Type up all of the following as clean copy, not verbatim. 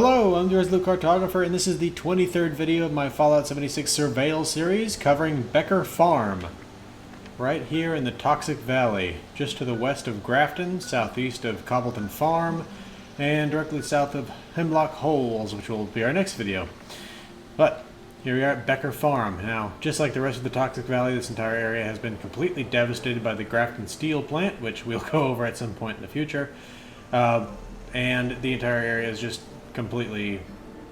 Hello, I'm the Resolute Cartographer, and this is the 23rd video of my Fallout 76 Surveyal series covering Becker Farm, right here in the Toxic Valley, just to the west of Grafton, southeast of Cobbleton Farm, and directly south of Hemlock Holes, which will be our next video. But here we are at Becker Farm. Now, just like the rest of the Toxic Valley, this entire area has been completely devastated by the Grafton Steel plant, which we'll go over at some point in the future. And the entire area is just completely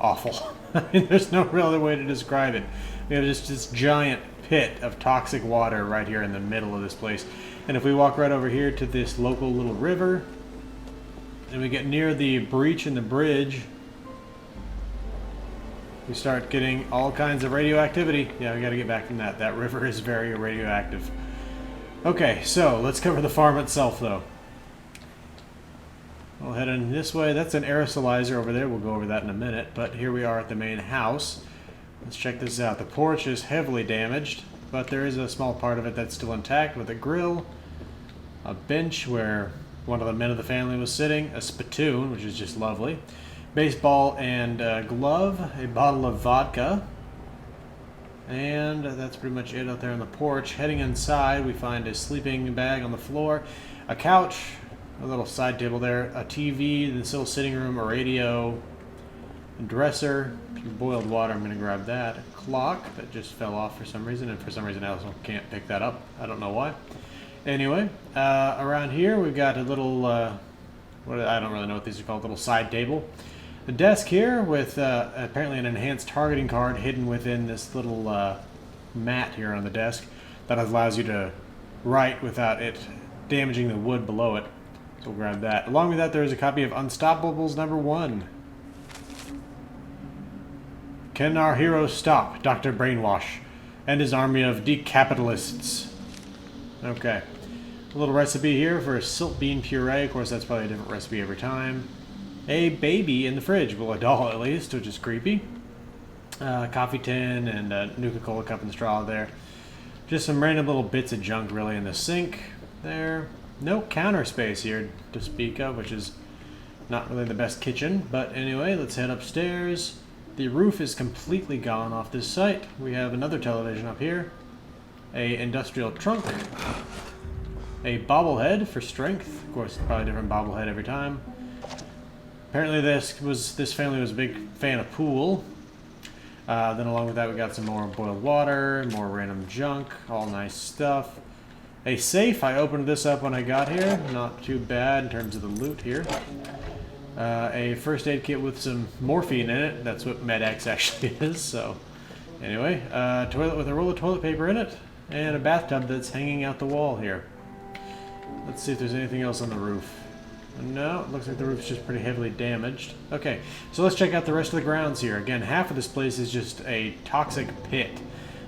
awful. I mean, there's no real other way to describe it. We have just this giant pit of toxic water right here in the middle of this place. And if we walk right over here to this local little river, and we get near the breach in the bridge, we start getting all kinds of radioactivity. Yeah, we gotta get back from that. That river is very radioactive. Okay, so let's cover the farm itself, though. We'll head in this way. That's an aerosolizer over there. We'll go over that in a minute. But here we are at the main house. Let's check this out. The porch is heavily damaged, but there is a small part of it that's still intact with a grill, a bench where one of the men of the family was sitting, a spittoon, which is just lovely, baseball and glove, a bottle of vodka, and that's pretty much it out there on the porch. Heading inside, we find a sleeping bag on the floor, a couch, a little side table there, a TV, this little sitting room, a radio, a dresser, some boiled water, I'm going to grab that, a clock that just fell off for some reason, and for some reason I also can't pick that up, I don't know why. Anyway, around here we've got a little, I don't really know what these are called, little side table. The desk here with apparently an enhanced targeting card hidden within this little mat here on the desk that allows you to write without it damaging the wood below it. So we'll grab that. Along with that, there is a copy of Unstoppables #1. Can our hero stop Dr. Brainwash and his army of decapitalists? Okay. A little recipe here for silt bean puree. Of course, that's probably a different recipe every time. A baby in the fridge. Well, a doll at least, which is creepy. Coffee tin and a Nuka-Cola cup and straw there. Just some random little bits of junk really in the sink there. No counter space here to speak of, which is not really the best kitchen. But anyway, let's head upstairs. The roof is completely gone off this site. We have another television up here. A industrial trunk. A bobblehead for strength. Of course, probably a different bobblehead every time. Apparently this family was a big fan of pool. Then along with that, we got some more boiled water, more random junk, all nice stuff. A safe. I opened this up when I got here. Not too bad in terms of the loot here. A first aid kit with some morphine in it. That's what Med-X actually is. So anyway, toilet with a roll of toilet paper in it, and a bathtub that's hanging out the wall here. Let's see if there's anything else on the roof. No, it looks like the roof's just pretty heavily damaged. Okay, so let's check out the rest of the grounds here. Again, half of this place is just a toxic pit.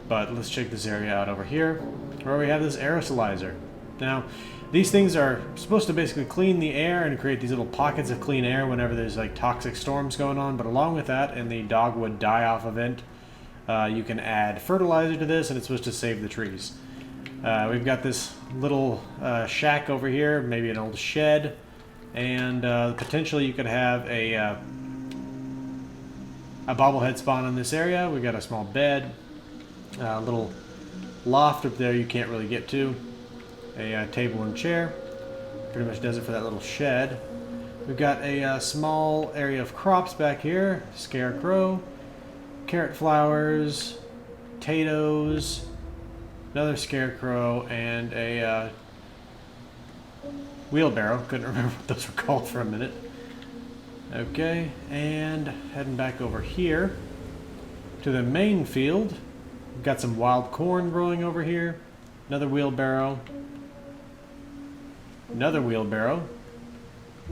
But let's check this area out over here, where we have this aerosolizer. Now, these things are supposed to basically clean the air and create these little pockets of clean air whenever there's like toxic storms going on. But along with that, in the dogwood die-off event, you can add fertilizer to this, and it's supposed to save the trees. We've got this little shack over here, maybe an old shed, and potentially you could have a bobblehead spawn in this area. We've got a small bed. A little loft up there you can't really get to. A table and chair. Pretty much does it for that little shed. We've got a small area of crops back here. Scarecrow, carrot flowers, potatoes, another scarecrow, and a wheelbarrow. Couldn't remember what those were called for a minute. Okay, and heading back over here to the main field. We've got some wild corn growing over here. Another wheelbarrow. Another wheelbarrow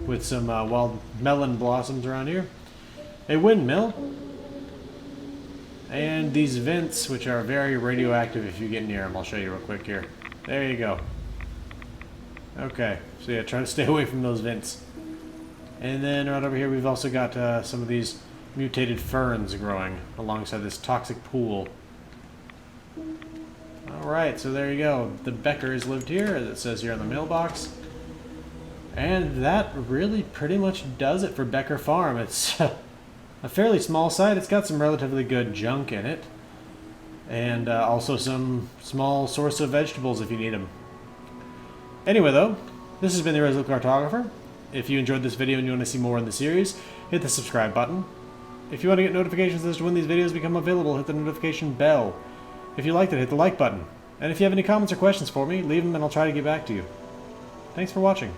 with some wild melon blossoms around here. A windmill. And these vents, which are very radioactive if you get near them. I'll show you real quick here. There you go. Okay, so yeah, try to stay away from those vents. And then right over here we've also got some of these mutated ferns growing alongside this toxic pool. Alright, so there you go. The Beckers lived here, as it says here on the mailbox. And that really pretty much does it for Becker Farm. It's a fairly small site. It's got some relatively good junk in it. And also some small source of vegetables if you need them. Anyway though, this has been the Resolute Cartographer. If you enjoyed this video and you want to see more in the series, hit the subscribe button. If you want to get notifications as to when these videos become available, hit the notification bell. If you liked it, hit the like button. And if you have any comments or questions for me, leave them and I'll try to get back to you. Thanks for watching.